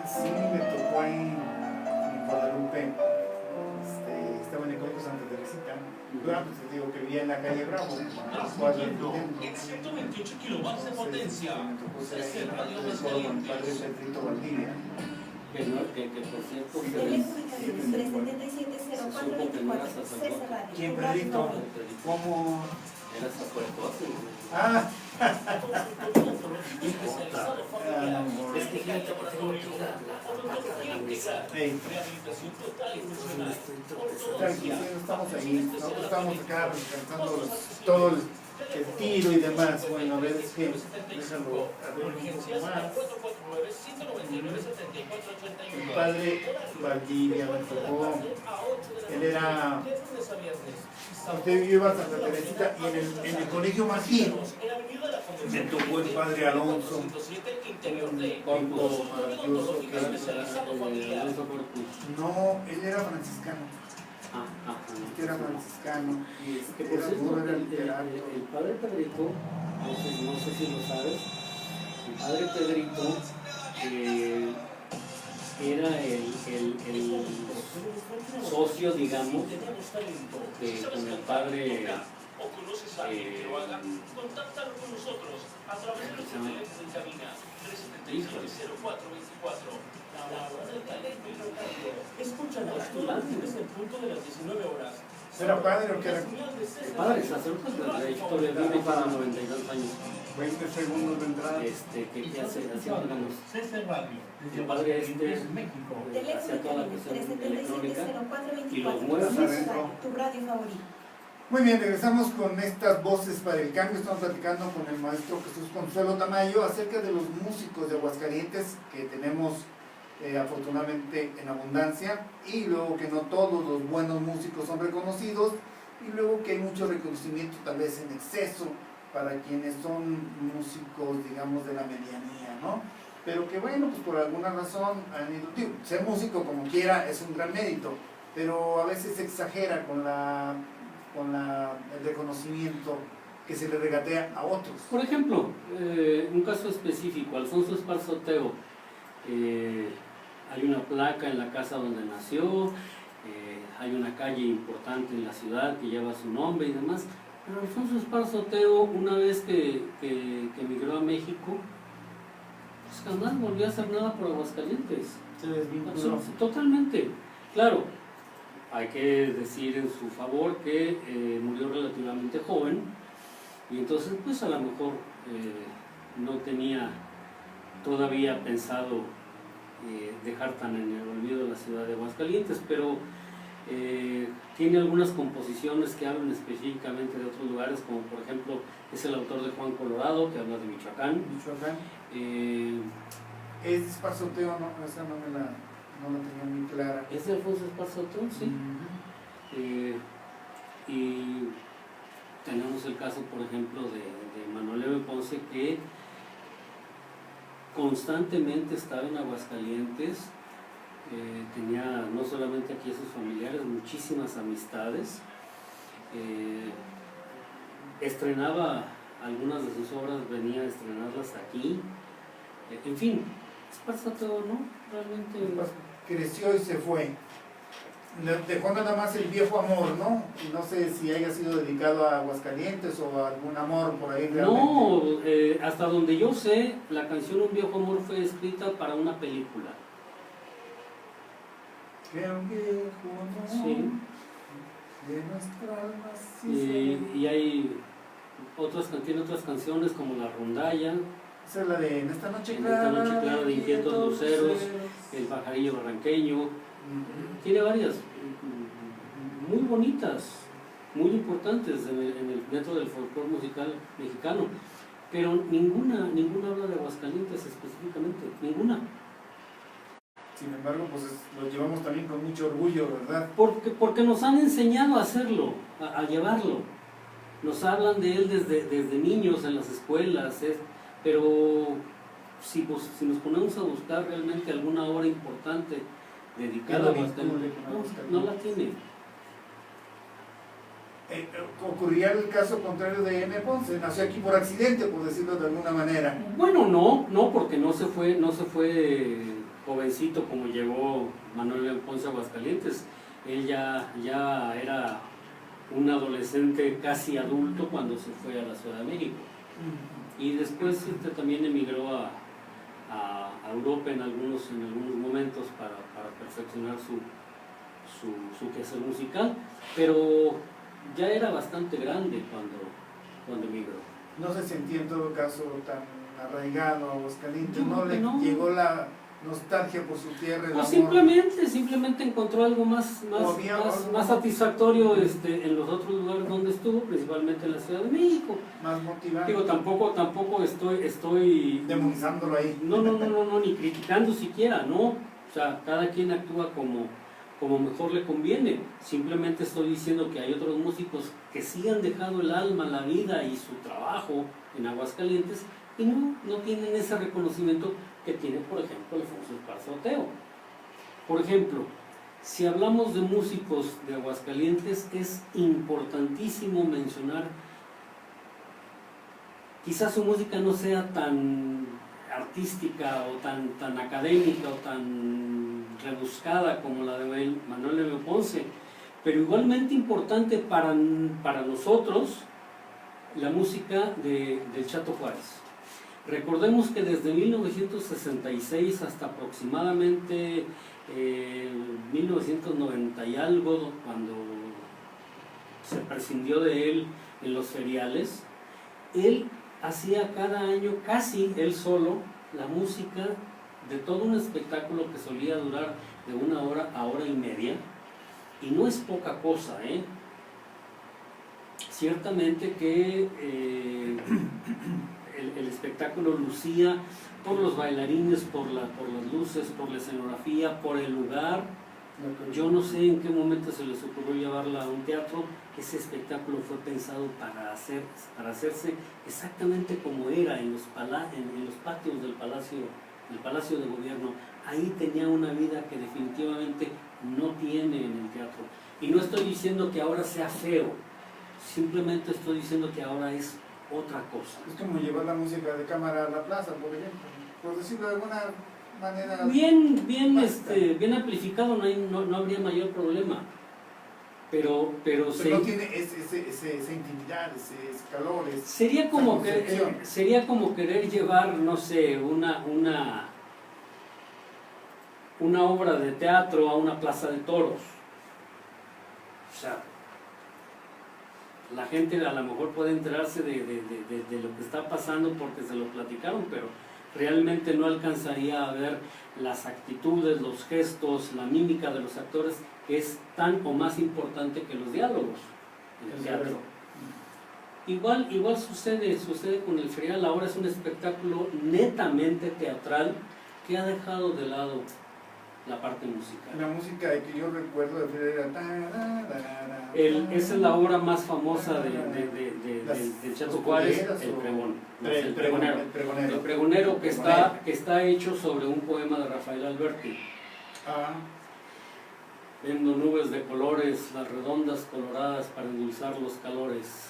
[SPEAKER 1] Sí, me tocó ahí en Guadalupe Pues te digo que vivía en la calle Bravo, cuadro
[SPEAKER 3] En 128 kilovatios de potencia. César Radio
[SPEAKER 1] con mi padre
[SPEAKER 3] Aguascalientes.
[SPEAKER 1] Pedrito Valdivia.
[SPEAKER 2] Que por cierto,
[SPEAKER 4] Teléfono y cabina 377-0424. César Radio.
[SPEAKER 1] ¿Quién,
[SPEAKER 4] tu radio
[SPEAKER 1] Pedrito?
[SPEAKER 4] favorita.
[SPEAKER 1] ¿Cómo?
[SPEAKER 2] era sacerdote.
[SPEAKER 1] Ah,
[SPEAKER 3] Especializado familiar.
[SPEAKER 2] Es que fíjate que tengo que ir a
[SPEAKER 3] Odontología integral.
[SPEAKER 1] hey,
[SPEAKER 3] Rehabilitación total y funcional.
[SPEAKER 1] tranquilo, estamos ahí. Nosotros estamos acá descansando todo el tiro y demás. Bueno, a ver, es que déjalo abrir un
[SPEAKER 3] Urgencias
[SPEAKER 1] poco
[SPEAKER 3] al
[SPEAKER 1] más.
[SPEAKER 3] 449-199-7481.
[SPEAKER 1] Mi padre Valdivia me tocó. Él era. Usted iba a Santa Teresita y en el colegio Magín me tocó el padre Alonso.
[SPEAKER 2] Corpus,
[SPEAKER 1] Maravilloso que era.
[SPEAKER 2] Alonso Corpus.
[SPEAKER 1] No, él era franciscano.
[SPEAKER 2] Ah,
[SPEAKER 1] Era franciscano y
[SPEAKER 2] Que por
[SPEAKER 1] era
[SPEAKER 2] cierto,
[SPEAKER 1] duro, era
[SPEAKER 2] el
[SPEAKER 1] literario.
[SPEAKER 2] padre Pedrito, no sé si lo sabes, el padre Pedrito era el socio, digamos, con el padre
[SPEAKER 3] o conoces a alguien que lo haga, contáctalo con nosotros a través de nuestro teléfono en cabina 377-0424. La hora del talento y el cambio. Escúchanos todos los lunes en punto de las 19 horas.
[SPEAKER 1] ¿Era padre o qué era?
[SPEAKER 2] el padre sacerdote de la historia vive para 92 años.
[SPEAKER 1] 20 segundos de entrada.
[SPEAKER 2] ¿Qué hace? Hacía órganos.
[SPEAKER 6] César Radio.
[SPEAKER 2] El padre
[SPEAKER 6] México.
[SPEAKER 2] hacía
[SPEAKER 4] Teléfono
[SPEAKER 2] toda la
[SPEAKER 4] y
[SPEAKER 2] cuestión
[SPEAKER 4] cabina
[SPEAKER 2] electrónica.
[SPEAKER 4] 377-0424.
[SPEAKER 2] y los mueve
[SPEAKER 4] César
[SPEAKER 1] adentro.
[SPEAKER 4] Radio, tu radio favorita.
[SPEAKER 1] Muy bien, regresamos con estas voces para el cambio. Estamos platicando con el maestro Jesús Consuelo Tamayo acerca de los músicos de Aguascalientes que tenemos afortunadamente en abundancia, y luego que no todos los buenos músicos son reconocidos, y luego que hay mucho reconocimiento tal vez en exceso para quienes son músicos, digamos, de la medianía, ¿no? Pero que bueno, pues por alguna razón han ido, digo, ser músico como quiera es un gran mérito, pero a veces se exagera con el reconocimiento que se le regatea a otros.
[SPEAKER 2] Por ejemplo, un caso específico, Alfonso Esparza Oteo, hay una placa en la casa donde nació, hay una calle importante en la ciudad que lleva su nombre y demás, pero Alfonso Esparza Oteo, una vez que emigró a México, pues jamás volvió a hacer nada por Aguascalientes.
[SPEAKER 1] Se desvinculó.
[SPEAKER 2] Totalmente. Claro, hay que decir en su favor que murió relativamente joven, y entonces pues a lo mejor no tenía todavía pensado dejar tan en el olvido la ciudad de Aguascalientes, pero tiene algunas composiciones que hablan específicamente de otros lugares, como por ejemplo es el autor de Juan Colorado, que habla de Michoacán.
[SPEAKER 1] Michoacán.
[SPEAKER 2] Eh,
[SPEAKER 1] Es Esparza Oteo, no, esa no la tenía muy clara.
[SPEAKER 2] es de Alfonso Esparza Oteo, sí. Y tenemos el caso, por ejemplo, de Manuel Leve Ponce, que constantemente estaba en Aguascalientes, tenía no solamente aquí a sus familiares, muchísimas amistades, estrenaba algunas de sus obras, venía a estrenarlas aquí, en fin, Esparza Oteo, ¿no? Realmente...
[SPEAKER 1] Creció y se fue. Dejó nada más el viejo amor, ¿no? Y no sé si haya sido dedicado a Aguascalientes o a algún amor por ahí realmente.
[SPEAKER 2] No, hasta donde yo sé, la canción Un Viejo Amor fue escrita para una película.
[SPEAKER 1] Que un viejo amor
[SPEAKER 2] Sí.
[SPEAKER 1] de nuestra alma sí
[SPEAKER 2] Y hay tiene otras canciones como La Rondalla,
[SPEAKER 1] esa es la de En esta noche
[SPEAKER 2] En
[SPEAKER 1] clara,
[SPEAKER 2] esta noche clara de inquietos luceros, El Pajarillo Barranqueño. Tiene varias muy bonitas, muy importantes en el dentro del folclore musical mexicano, pero ninguna habla de Aguascalientes específicamente, ninguna.
[SPEAKER 1] Sin embargo, pues lo llevamos también con mucho orgullo, ¿verdad?
[SPEAKER 2] Porque nos han enseñado a hacerlo, a llevarlo. Nos hablan de él desde niños en las escuelas, pero si nos ponemos a buscar realmente alguna obra importante dedicada a Aguascalientes, no la tiene.
[SPEAKER 1] Ocurría el caso contrario de M. Ponce, nació aquí por accidente, por decirlo de alguna manera.
[SPEAKER 2] Bueno, no, porque no se fue jovencito como llegó Manuel León Ponce a Aguascalientes. Él ya era un adolescente casi adulto cuando se fue a la Ciudad de México. Y después también emigró a Europa en algunos momentos para perfeccionar su quehacer musical, pero ya era bastante grande cuando emigró.
[SPEAKER 1] No se sentía en todo caso tan arraigado a Aguascalientes,
[SPEAKER 2] Yo
[SPEAKER 1] no
[SPEAKER 2] creo
[SPEAKER 1] le
[SPEAKER 2] que no.
[SPEAKER 1] llegó la nostalgia por su tierra, el
[SPEAKER 2] O
[SPEAKER 1] amor.
[SPEAKER 2] simplemente encontró algo más satisfactorio en los otros lugares donde estuvo, principalmente en la Ciudad de México.
[SPEAKER 1] Más motivante.
[SPEAKER 2] Digo, tampoco estoy
[SPEAKER 1] demonizándolo ahí.
[SPEAKER 2] No, ni criticando siquiera, no. O sea, cada quien actúa como mejor le conviene. Simplemente estoy diciendo que hay otros músicos que sí han dejado el alma, la vida y su trabajo en Aguascalientes y no tienen ese reconocimiento que tiene, por ejemplo, Alfonso Esparza Oteo. Por ejemplo, si hablamos de músicos de Aguascalientes, es importantísimo mencionar, quizás su música no sea tan artística o tan académica o tan rebuscada como la de Manuel Leme Ponce, pero igualmente importante para nosotros la música de Chato Juárez. Recordemos que desde 1966 hasta aproximadamente 1990 y algo, cuando se prescindió de él en los feriales, él hacía cada año, casi él solo, la música de todo un espectáculo que solía durar de 1 hora a 1 hora y media, y no es poca cosa, ¿eh? Ciertamente que el espectáculo lucía por los bailarines, por las luces, por la escenografía, por el lugar. Yo no sé en qué momento se les ocurrió llevarla a un teatro. Ese espectáculo fue pensado para hacerse exactamente como era en los patios del Palacio de Gobierno. Ahí tenía una vida que definitivamente no tiene en el teatro. Y no estoy diciendo que ahora sea feo, simplemente estoy diciendo que ahora es otra cosa.
[SPEAKER 1] Es como llevar la música de cámara a la plaza, por ejemplo, por decirlo de alguna manera.
[SPEAKER 2] Bien amplificado, no habría mayor problema. Pero
[SPEAKER 1] no tiene esa intimidad, ese calor.
[SPEAKER 2] Sería como querer llevar, no sé, una obra de teatro a una plaza de toros. O sea, la gente a lo mejor puede enterarse de lo que está pasando porque se lo platicaron, pero realmente no alcanzaría a ver las actitudes, los gestos, la mímica de los actores, que es tan o más importante que los diálogos en el teatro. Igual sucede con el ferial. Ahora es un espectáculo netamente teatral que ha dejado de lado la parte musical.
[SPEAKER 1] La música que yo recuerdo de ferial era...
[SPEAKER 2] Esa es la obra más famosa de Chato Juárez, el pregonero. El pregonero que está hecho sobre un poema de Rafael Alberti. Vendo nubes de colores, las redondas coloradas para endulzar los calores.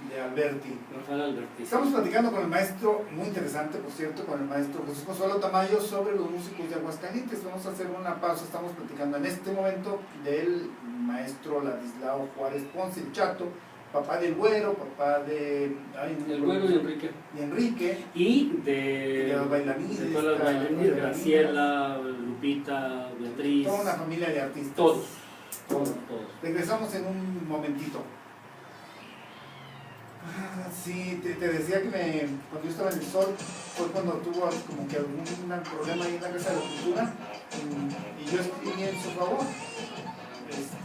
[SPEAKER 1] De Alberti.
[SPEAKER 2] Rafael Alberti.
[SPEAKER 1] Estamos platicando con el maestro, muy interesante por cierto, con el maestro Jesús Consuelo Tamayo sobre los músicos de Aguascalientes. Vamos a hacer una pausa, estamos platicando en este momento del maestro Ladislao Juárez Ponce, el Chato, papá del Güero, papá de...
[SPEAKER 2] El Güero y Enrique. Y de
[SPEAKER 1] los bailarines.
[SPEAKER 2] De todas las bailarines, Graciela, Lupita, Beatriz.
[SPEAKER 1] Toda una familia de artistas.
[SPEAKER 2] Todos.
[SPEAKER 1] Regresamos en un momentito. Sí, te decía que cuando yo estaba en el Sol fue cuando tuvo como que algún problema ahí en la Casa de la Cultura y yo escribí en su favor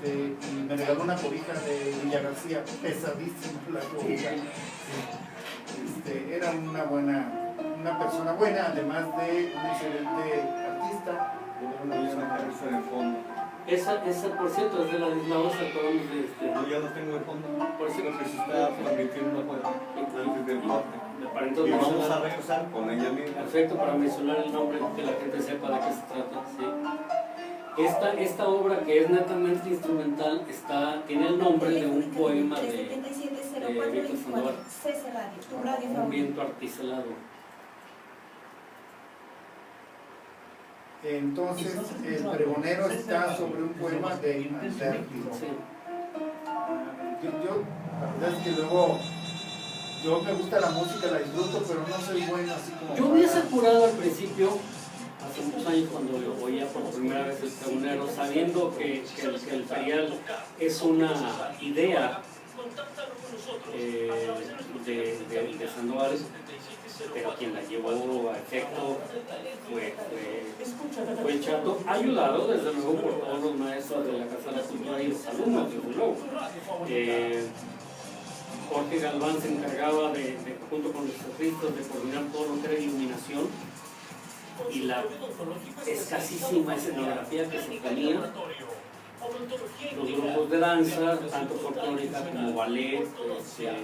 [SPEAKER 1] y me regaló una cobija de Villa García, pesadísima la cobija. Era una persona buena, además de un excelente artista.
[SPEAKER 6] Una cabeza de fondo.
[SPEAKER 2] Esa, por cierto, es de Ladislao, acabamos de...
[SPEAKER 6] No, ya no tengo de fondo.
[SPEAKER 2] Por
[SPEAKER 6] Lo que se está transmitiendo antes del corte. Y vamos a regresar con ella misma.
[SPEAKER 2] Perfecto, para mencionar el nombre, que la gente sepa de qué se trata. ¿Sí? Esta obra, que es netamente instrumental, tiene el nombre de un poema de Víctor Sandoval, Un viento articelado.
[SPEAKER 1] Entonces, el pregonero está sobre un poema de Alberti.
[SPEAKER 2] Sí.
[SPEAKER 1] yo la verdad es que luego, yo me gusta la música, la disfruto, pero no soy bueno así como...
[SPEAKER 2] Yo hubiese jurado al principio, hace muchos años cuando lo oía por primera vez el pregonero, sabiendo que el ferial es una idea de Sandoval, pero quien la llevó a efecto fue el Chato, ayudado desde luego por todos los maestros de la Casa de la Cultura y los alumnos, desde luego. Jorge Galván se encargaba junto con los artistas, de coordinar todo lo que era iluminación y la escasísima escenografía que se tenía. Los grupos de danza, tanto folclórica como ballet,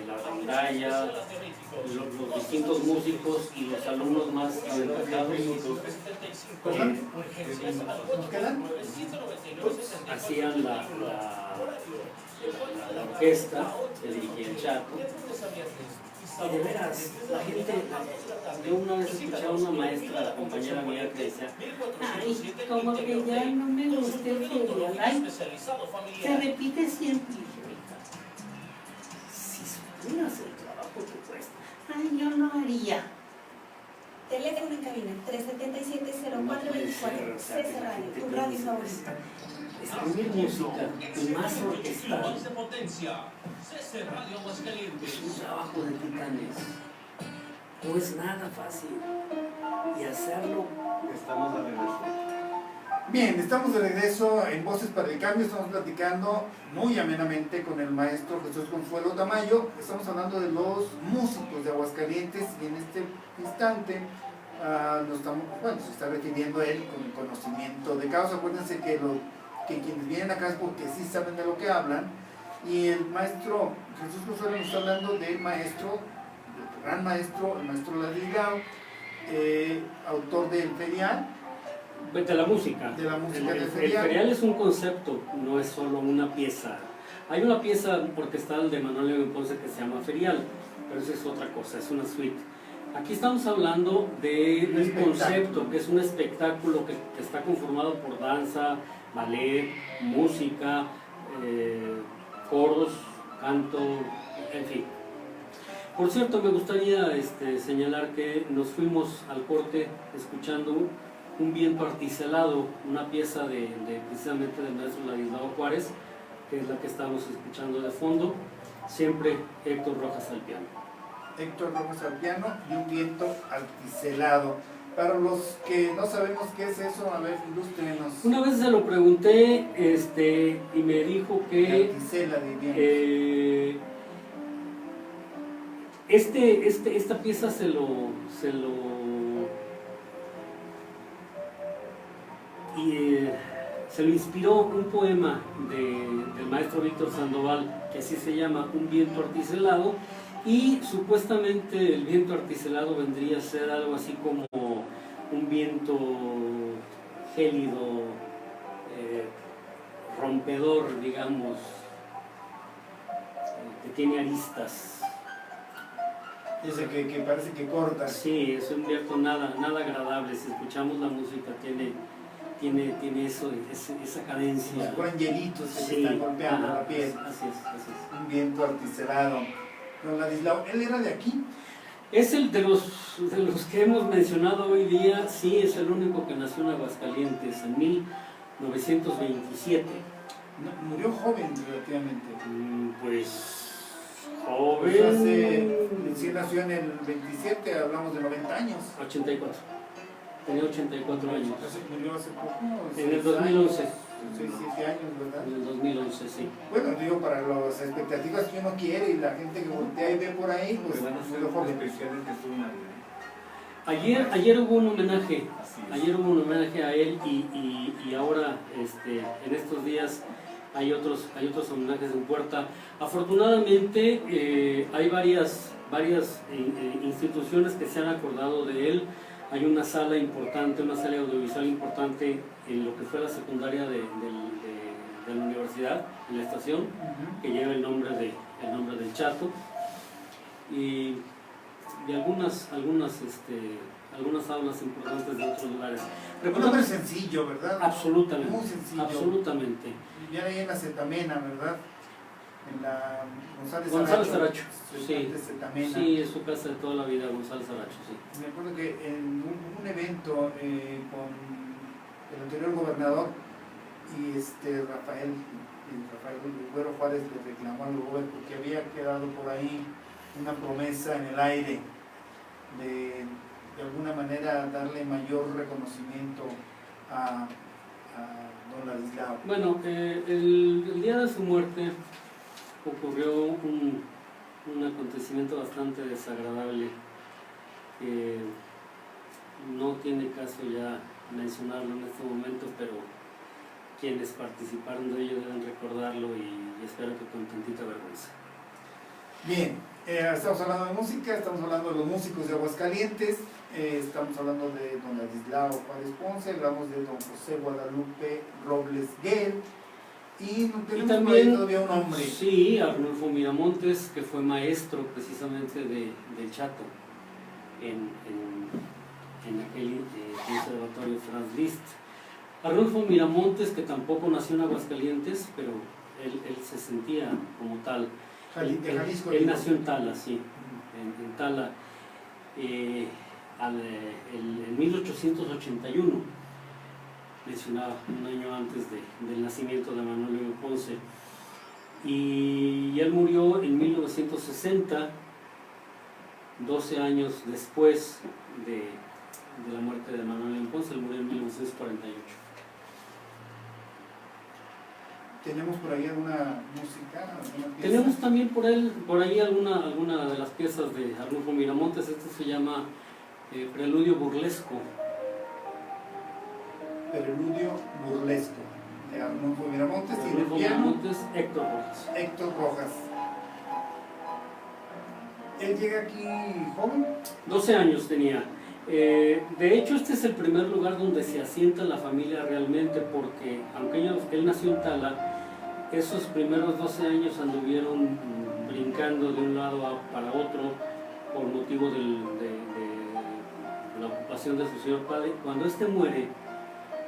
[SPEAKER 2] la rondalla, los distintos músicos y los alumnos más aventajados
[SPEAKER 1] ¿Nos quedan?
[SPEAKER 2] hacían la orquesta que dirigía el Chato. Y de veras, la gente, yo una vez escuché a una maestra, la compañera mía, que decía, ay, como que ya no me gusta el ferial, ay, se repite siempre. Y dije, si supieras el trabajo que cuesta, ay, yo no haría.
[SPEAKER 4] Teléfono en cabina 377-0424, CC Radio, tu radio favorita.
[SPEAKER 2] Escribir música y más orquestal es un trabajo de titanes. No es nada fácil. Y hacerlo.
[SPEAKER 6] Estamos de regreso.
[SPEAKER 1] Bien, estamos de regreso en Voces para el Cambio. Estamos platicando muy amenamente con el maestro Jesús Consuelo Tamayo. Estamos hablando de los músicos de Aguascalientes y en este instante se está refiriendo a él con conocimiento de causa. Acuérdense que quienes vienen acá es porque sí saben de lo que hablan. Y el maestro Jesús Consuelo nos está hablando del maestro, del gran maestro, el maestro Ladrillao, autor del ferial.
[SPEAKER 2] De la música.
[SPEAKER 1] De la música del
[SPEAKER 2] El
[SPEAKER 1] ferial.
[SPEAKER 2] ferial es un concepto, no es solo una pieza. Hay una pieza orquestal de Manuel León Ponce que se llama Ferial, pero eso es otra cosa, es una suite. Aquí estamos hablando de un concepto que es un espectáculo que está conformado por danza, ballet, música, coros, canto, en fin. Por cierto, me gustaría señalar que nos fuimos al corte escuchando Un viento articelado, una pieza precisamente del maestro Ladislao Juárez, que es la que estamos escuchando de fondo, siempre Héctor Rojas al piano.
[SPEAKER 1] Héctor Rojas al piano y Un viento articelado. Para los que no sabemos qué es eso, a ver, ilústrenos.
[SPEAKER 2] Una vez se lo pregunté y me dijo que
[SPEAKER 1] Articela de viento.
[SPEAKER 2] esta pieza se lo inspiró un poema del maestro Víctor Sandoval, que así se llama, Un viento articelado, y supuestamente el viento articelado vendría a ser algo así como un viento gélido, rompedor, digamos, que tiene aristas.
[SPEAKER 1] Ese que parece que corta.
[SPEAKER 2] Sí, es un viento nada agradable. Si escuchamos la música tiene eso, esa cadencia.
[SPEAKER 1] Como si fueran hielitos que
[SPEAKER 2] Sí,
[SPEAKER 1] están golpeando
[SPEAKER 2] ajá,
[SPEAKER 1] la piel.
[SPEAKER 2] Así es.
[SPEAKER 1] Un viento articelado. Don Ladislao, ¿él era de aquí?
[SPEAKER 2] Es el de los que hemos mencionado hoy día, sí, es el único que nació en Aguascalientes en 1927.
[SPEAKER 1] No, murió joven relativamente.
[SPEAKER 2] Pues
[SPEAKER 1] Pues sí
[SPEAKER 2] joven.
[SPEAKER 1] nació en el 27, hablamos de 90 años.
[SPEAKER 2] 84. Tenía 84 años.
[SPEAKER 1] Murió hace poco.
[SPEAKER 2] En el 2011.
[SPEAKER 1] 6, 7 años, ¿verdad?
[SPEAKER 2] En el 2011, sí.
[SPEAKER 1] Bueno, digo, para las expectativas que uno quiere y la gente que voltea y ve por ahí, pues
[SPEAKER 6] Van a ser
[SPEAKER 1] murió joven.
[SPEAKER 6] especiales de su madre.
[SPEAKER 2] Ayer hubo un homenaje.
[SPEAKER 6] Así es.
[SPEAKER 2] Ayer hubo un homenaje a él y ahora en estos días hay otros homenajes en puerta. Afortunadamente hay varias instituciones que se han acordado de él. Hay una sala importante, una sala audiovisual importante en lo que fue la secundaria de la universidad, en la estación, que lleva el nombre del Chato, y algunas aulas importantes de otros lugares.
[SPEAKER 1] Un hombre sencillo, ¿verdad?
[SPEAKER 2] Absolutamente.
[SPEAKER 1] Muy sencillo.
[SPEAKER 2] Absolutamente.
[SPEAKER 1] Vivía ahí en la Cetamena, ¿verdad? en la
[SPEAKER 2] González Aracho, sí.
[SPEAKER 1] antes de Tamena.
[SPEAKER 2] Sí, es su casa de toda la vida, González Aracho, sí.
[SPEAKER 1] Me acuerdo que en un evento con el anterior gobernador y Rafael Güero Juárez le reclamó al gobernador porque había quedado por ahí una promesa en el aire de alguna manera darle mayor reconocimiento a don Ladislao.
[SPEAKER 2] Bueno, el día de su muerte ocurrió un acontecimiento bastante desagradable que no tiene caso ya mencionarlo en este momento, pero quienes participaron de ello deben recordarlo y espero que con tantita vergüenza.
[SPEAKER 1] Bien, estamos hablando de música, estamos hablando de los músicos de Aguascalientes, estamos hablando de don Ladislao Juárez Ponce, hablamos de don José Guadalupe Robles Guel y tenemos
[SPEAKER 2] también,
[SPEAKER 1] por ahí todavía un hombre.
[SPEAKER 2] Sí, Arnulfo Miramontes, que fue maestro precisamente del Chato en aquel conservatorio Franz Liszt. Arnulfo Miramontes, que tampoco nació en Aguascalientes, pero él se sentía como tal.
[SPEAKER 1] De Jalisco.
[SPEAKER 2] Él nació en Tala, sí, en Tala, en 1881, mencionaba, un año antes del nacimiento de Manuel León Ponce. Y él murió en 1960, 12 años después de la muerte de Manuel León Ponce. Él murió en 1948.
[SPEAKER 1] ¿Tenemos por ahí alguna música, alguna pieza?
[SPEAKER 2] Tenemos también por ahí alguna de las piezas de Arnulfo Miramontes. Este se llama Preludio Burlesco.
[SPEAKER 1] Preludio Burlesco, de Arnulfo Miramontes, y en el
[SPEAKER 2] Arnulfo
[SPEAKER 1] piano
[SPEAKER 2] Miramontes, Héctor Rojas.
[SPEAKER 1] Héctor Rojas. Él llega aquí joven.
[SPEAKER 2] 12 años tenía. De hecho, este es el primer lugar donde se asienta la familia realmente, porque aunque él nació en Tala, esos primeros 12 años anduvieron brincando de un lado para otro por motivo de la ocupación de su señor padre. Cuando este muere,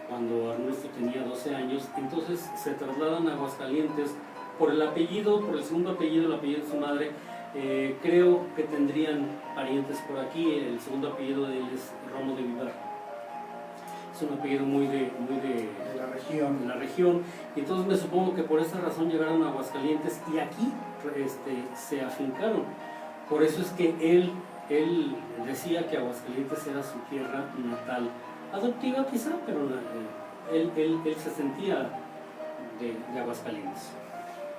[SPEAKER 2] cuando Arnulfo tenía 12 años, entonces se trasladan a Aguascalientes por el segundo apellido, el apellido de su madre. Creo que tendrían parientes por aquí. El segundo apellido de él es Romo de Vivar. Es un apellido muy de la región. Y entonces me supongo que por esa razón llegaron a Aguascalientes y aquí se afincaron. Por eso es que él decía que Aguascalientes era su tierra natal. Adoptiva quizá, pero él se sentía de Aguascalientes.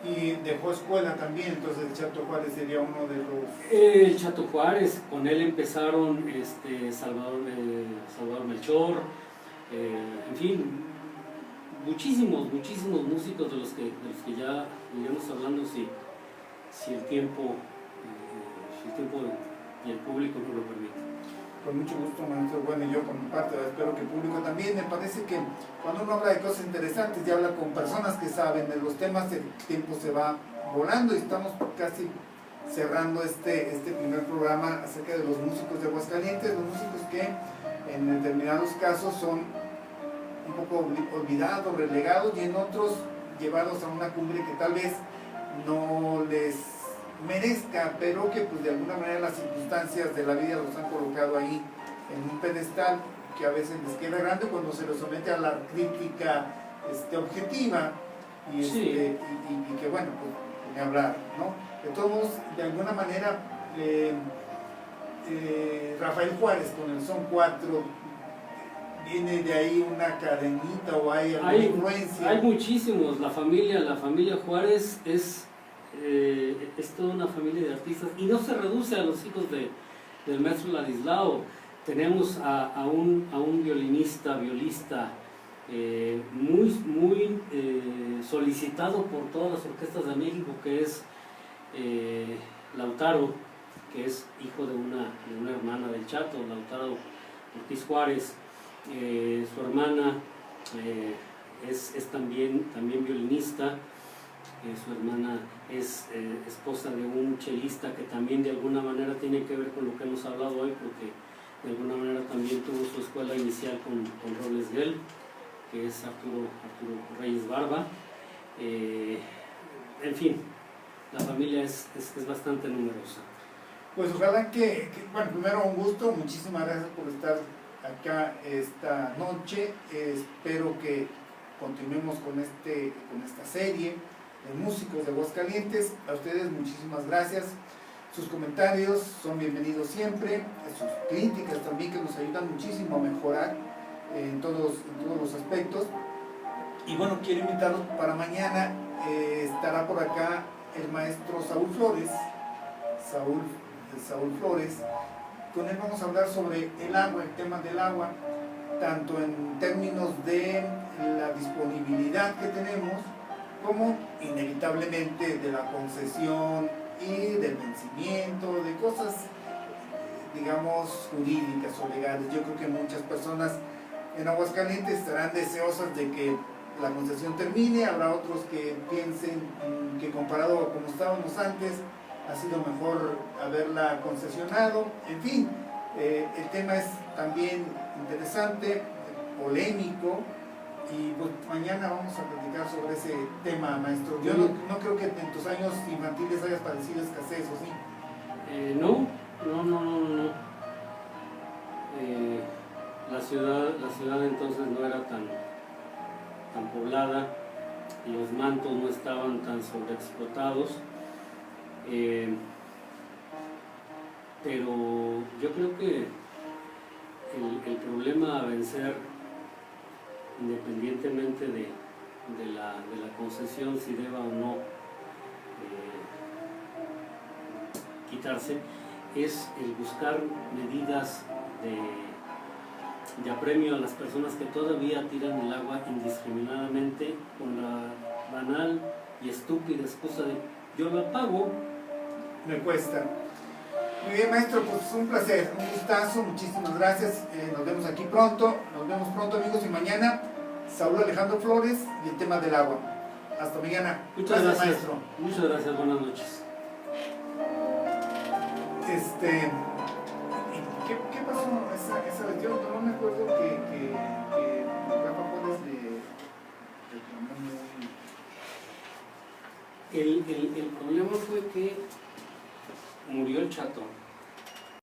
[SPEAKER 1] Y dejó escuela también, entonces el Chato Juárez sería uno de los...
[SPEAKER 2] El Chato Juárez, con él empezaron Salvador Melchor, en fin, muchísimos músicos de los que ya iremos hablando si el tiempo y el público nos lo permite.
[SPEAKER 1] Con mucho gusto, maestro. Bueno, y yo por mi parte espero que el público también. Me parece que cuando uno habla de cosas interesantes y habla con personas que saben de los temas, el tiempo se va volando y estamos casi cerrando este primer programa acerca de los músicos de Aguascalientes, los músicos que en determinados casos son un poco olvidados, relegados, y en otros llevados a una cumbre que tal vez no les merezca, pero que pues de alguna manera las circunstancias de la vida los han colocado ahí en un pedestal que a veces les queda grande cuando se los somete a la crítica objetiva y,
[SPEAKER 2] Sí.
[SPEAKER 1] y que bueno, pues ni hablar, ¿no? De todos modos, de alguna manera Rafael Juárez con el son 4 viene de ahí una cadenita o hay alguna influencia.
[SPEAKER 2] Hay muchísimos. La familia Juárez es toda una familia de artistas y no se reduce a los hijos del maestro Ladislao. Tenemos a un violista muy solicitado por todas las orquestas de México, que es Lautaro, que es hijo de una hermana del Chato, Lautaro Ortiz Juárez. Su hermana es también violinista. Su hermana es esposa de un chelista que también de alguna manera tiene que ver con lo que hemos hablado hoy, porque de alguna manera también tuvo su escuela inicial con Robles Guel, que es Arturo Reyes Barba. En fin, la familia es bastante numerosa.
[SPEAKER 1] Pues ojalá bueno, primero un gusto, muchísimas gracias por estar acá esta noche. Espero que continuemos con esta serie de músicos de Aguascalientes. A ustedes muchísimas gracias. Sus comentarios son bienvenidos siempre, sus críticas también, que nos ayudan muchísimo a mejorar en todos los aspectos. Y bueno, quiero invitarlos para mañana. Estará por acá el maestro Saúl Flores. Saúl Flores. Con él vamos a hablar sobre el agua, el tema del agua, tanto en términos de la disponibilidad que tenemos, como inevitablemente de la concesión y del vencimiento, de cosas, digamos, jurídicas o legales. Yo creo que muchas personas en Aguascalientes estarán deseosas de que la concesión termine. Habrá otros que piensen que comparado a como estábamos antes, ha sido mejor haberla concesionado. En fin, el tema es también interesante, polémico, y pues mañana vamos a platicar sobre ese tema, maestro. Yo no creo que en tus años infantiles hayas padecido escasez, ¿o sí?
[SPEAKER 2] No. La ciudad entonces no era tan poblada, los mantos no estaban tan sobreexplotados, pero yo creo que el problema a vencer, independientemente de la concesión, si deba o no quitarse, es el buscar medidas de apremio a las personas que todavía tiran el agua indiscriminadamente con la banal y estúpida excusa de yo la pago.
[SPEAKER 1] Me cuesta. Muy bien, maestro, pues un placer, un gustazo, muchísimas gracias. Nos vemos aquí pronto, amigos, y mañana Saúl Alejandro Flores y el tema del agua. Hasta mañana.
[SPEAKER 2] Muchas gracias,
[SPEAKER 1] maestro.
[SPEAKER 2] Muchas gracias, buenas noches.
[SPEAKER 1] ¿Qué pasó esa vez? Yo no me acuerdo que Rafa Juárez le reclamó muy...
[SPEAKER 2] El problema fue que murió el Chato.